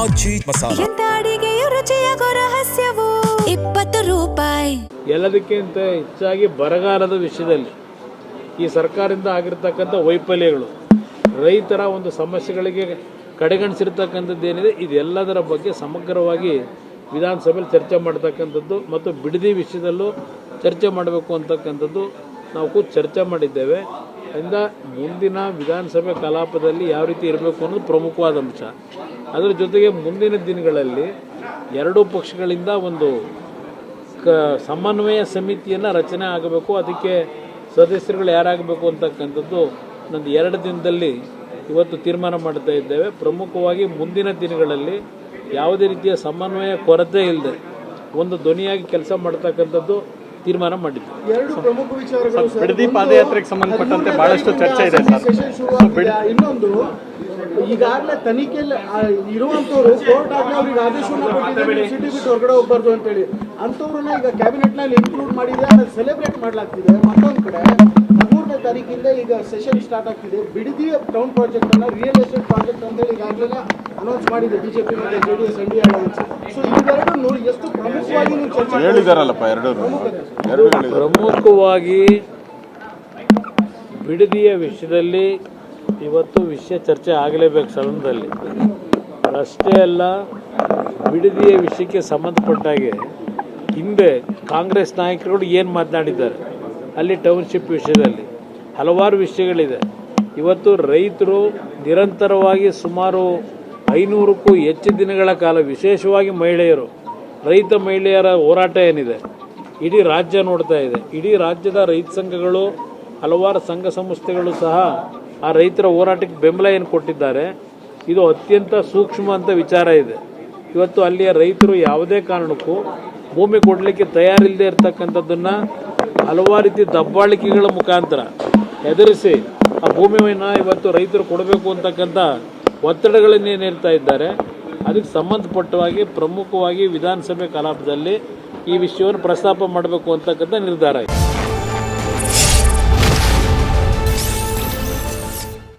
ಆಚಿ ಮಸಾಲ ಎಂತ ಅಡಿಗೆಯ ರುಚಿಯಾಗೋ ರಹಸ್ಯವು 20 ರೂಪಾಯಿ. ಎಲ್ಲದಕ್ಕಿಂತ ಹೆಚ್ಚಾಗಿ ಬರಗಾಲದ ವಿಷಯದಲ್ಲಿ ಈ ಸರ್ಕಾರದಿಂದ ಆಗಿರ್ತಕ್ಕಂಥ ವೈಫಲ್ಯಗಳು, ರೈತರ ಒಂದು ಸಮಸ್ಯೆಗಳಿಗೆ ಕಡೆಗಣಿಸಿರ್ತಕ್ಕಂಥದ್ದೇನಿದೆ, ಇದೆಲ್ಲದರ ಬಗ್ಗೆ ಸಮಗ್ರವಾಗಿ ವಿಧಾನಸಭೆಯಲ್ಲಿ ಚರ್ಚೆ ಮಾಡ್ತಕ್ಕಂಥದ್ದು ಮತ್ತು ಬಿಡದಿ ವಿಷಯದಲ್ಲೂ ಚರ್ಚೆ ಮಾಡಬೇಕು ಅಂತಕ್ಕಂಥದ್ದು ನಾವು ಕೂತು ಚರ್ಚೆ ಮಾಡಿದ್ದೇವೆ. ಅದರಿಂದ ಮುಂದಿನ ವಿಧಾನಸಭೆ ಕಲಾಪದಲ್ಲಿ ಯಾವ ರೀತಿ ಇರಬೇಕು ಅನ್ನೋದು ಪ್ರಮುಖವಾದ ಅಂಶ. ಅದರ ಜೊತೆಗೆ ಮುಂದಿನ ದಿನಗಳಲ್ಲಿ ಎರಡೂ ಪಕ್ಷಗಳಿಂದ ಒಂದು ಸಮನ್ವಯ ಸಮಿತಿಯನ್ನು ರಚನೆ ಆಗಬೇಕು. ಅದಕ್ಕೆ ಸದಸ್ಯರುಗಳು ಯಾರಾಗಬೇಕು ಅಂತಕ್ಕಂಥದ್ದು ನಂದು 2 ದಿನದಲ್ಲಿ ಇವತ್ತು ತೀರ್ಮಾನ ಮಾಡ್ತಾ ಇದ್ದೇವೆ. ಪ್ರಮುಖವಾಗಿ ಮುಂದಿನ ದಿನಗಳಲ್ಲಿ ಯಾವುದೇ ರೀತಿಯ ಸಮನ್ವಯ ಕೊರತೆ ಇಲ್ಲದೆ ಒಂದು ಧ್ವನಿಯಾಗಿ ಕೆಲಸ ಮಾಡ್ತಕ್ಕಂಥದ್ದು ತೀರ್ಮಾನ ಮಾಡಿದ್ದೆ. ಎರಡು ಪ್ರಮುಖ ವಿಚಾರಗಳು ಬಿಡದಿ ಪಾದಯಾತ್ರೆಗೆ ಸಂಬಂಧಪಟ್ಟಂತೆ ಬಹಳಷ್ಟು ಚರ್ಚೆ ಇದೆ ಸರ್. ಇನ್ನೊಂದು, ಈಗಾಗಲೇ ತನಿಖೆಯಲ್ಲಿ ಇರುವಂತವ್ರು ಕೋರ್ಟ್ ಆಗಲಿ ಅವ್ರಿಗೆ ಆದೇಶವನ್ನು ಕೊಟ್ಟಿದ್ದಾರೆ, ಸಿಟಿ ಬಿಟ್ಟು ಹೊರಗಡೆ ಹೋಗ್ಬಾರ್ದು ಅಂತೇಳಿ. ಅಂಥವ್ರನ್ನ ಈಗ ಕ್ಯಾಬಿನೆಟ್ನಲ್ಲಿ ಇನ್ಕ್ಲೂಡ್ ಮಾಡಿದೆ, ಅದನ್ನು ಸೆಲೆಬ್ರೇಟ್ ಮಾಡಲಾಗ್ತಿದೆ. ಮತ್ತೊಂದು ಕಡೆ 13ನೇ ತಾರೀಕಿಂದ ಈಗ ಸೆಷನ್ ಸ್ಟಾರ್ಟ್ ಆಗ್ತಿದೆ. ಬಿಡದಿ ಟೌನ್ ಪ್ರಾಜೆಕ್ಟ್ ಅನ್ನ ರಿಯಲ್ ಎಸ್ಟೇಟ್ ಪ್ರಾಜೆಕ್ಟ್ ಅಂತೇಳಿ ಈಗಾಗಲೇ ಅನೌನ್ಸ್ ಮಾಡಿದೆ ಬಿಜೆಪಿ ಮತ್ತು JDS NDA ಅಲಯನ್ಸ್. ಸೊ ಇವೆರಡನ್ನು ಎಷ್ಟು ಪ್ರಮುಖವಾಗಿ ನೀವು ಚರ್ಚೆ ಹೇಳಿದಾರಲ್ಲಪ್ಪ, ಪ್ರಮುಖವಾಗಿ ಬಿಡದಿಯ ವಿಷಯದಲ್ಲಿ ಇವತ್ತು ವಿಷಯ ಚರ್ಚೆ ಆಗಲೇಬೇಕು ಸದನದಲ್ಲಿ. ಅಷ್ಟೇ ಅಲ್ಲ, ಬಿಡದಿಯ ವಿಷಯಕ್ಕೆ ಸಂಬಂಧಪಟ್ಟಾಗೆ ಹಿಂದೆ ಕಾಂಗ್ರೆಸ್ ನಾಯಕರುಗಳು ಏನು ಮಾತನಾಡಿದ್ದಾರೆ, ಅಲ್ಲಿ ಟೌನ್ಶಿಪ್ ವಿಷಯದಲ್ಲಿ ಹಲವಾರು ವಿಷಯಗಳಿದೆ. ಇವತ್ತು ರೈತರು ನಿರಂತರವಾಗಿ ಸುಮಾರು 500ಕ್ಕೂ ಹೆಚ್ಚು ದಿನಗಳ ಕಾಲ, ವಿಶೇಷವಾಗಿ ರೈತ ಮಹಿಳೆಯರ ಹೋರಾಟ ಏನಿದೆ ಇಡೀ ರಾಜ್ಯ ನೋಡ್ತಾ ಇದೆ. ಇಡೀ ರಾಜ್ಯದ ರೈತ ಸಂಘಗಳು, ಹಲವಾರು ಸಂಘ ಸಂಸ್ಥೆಗಳು ಸಹ ಆ ರೈತರ ಹೋರಾಟಕ್ಕೆ ಬೆಂಬಲ ಏನು ಕೊಟ್ಟಿದ್ದಾರೆ, ಇದು ಅತ್ಯಂತ ಸೂಕ್ಷ್ಮ ಅಂತ ವಿಚಾರ ಇದೆ. ಇವತ್ತು ಅಲ್ಲಿಯ ರೈತರು ಯಾವುದೇ ಕಾರಣಕ್ಕೂ ಭೂಮಿ ಕೊಡಲಿಕ್ಕೆ ತಯಾರಿಲ್ಲದೆ ಇರತಕ್ಕಂಥದ್ದನ್ನು ಹಲವಾರು ರೀತಿ ದಬ್ಬಾಳಿಕೆಗಳ ಮುಖಾಂತರ ಎದುರಿಸಿ ಆ ಭೂಮಿಯನ್ನು ಇವತ್ತು ರೈತರು ಕೊಡಬೇಕು ಅಂತಕ್ಕಂಥ ಒತ್ತಡಗಳನ್ನೇನಿರ್ತಾ ಇದ್ದಾರೆ. ಅದಕ್ಕೆ ಸಂಬಂಧಪಟ್ಟವಾಗಿ ಪ್ರಮುಖವಾಗಿ ವಿಧಾನಸಭೆ ಕಲಾಪದಲ್ಲಿ ಈ ವಿಷಯವನ್ನು ಪ್ರಸ್ತಾಪ ಮಾಡಬೇಕು ಅಂತಕ್ಕಂಥ ನಿರ್ಧಾರ ಇದೆ.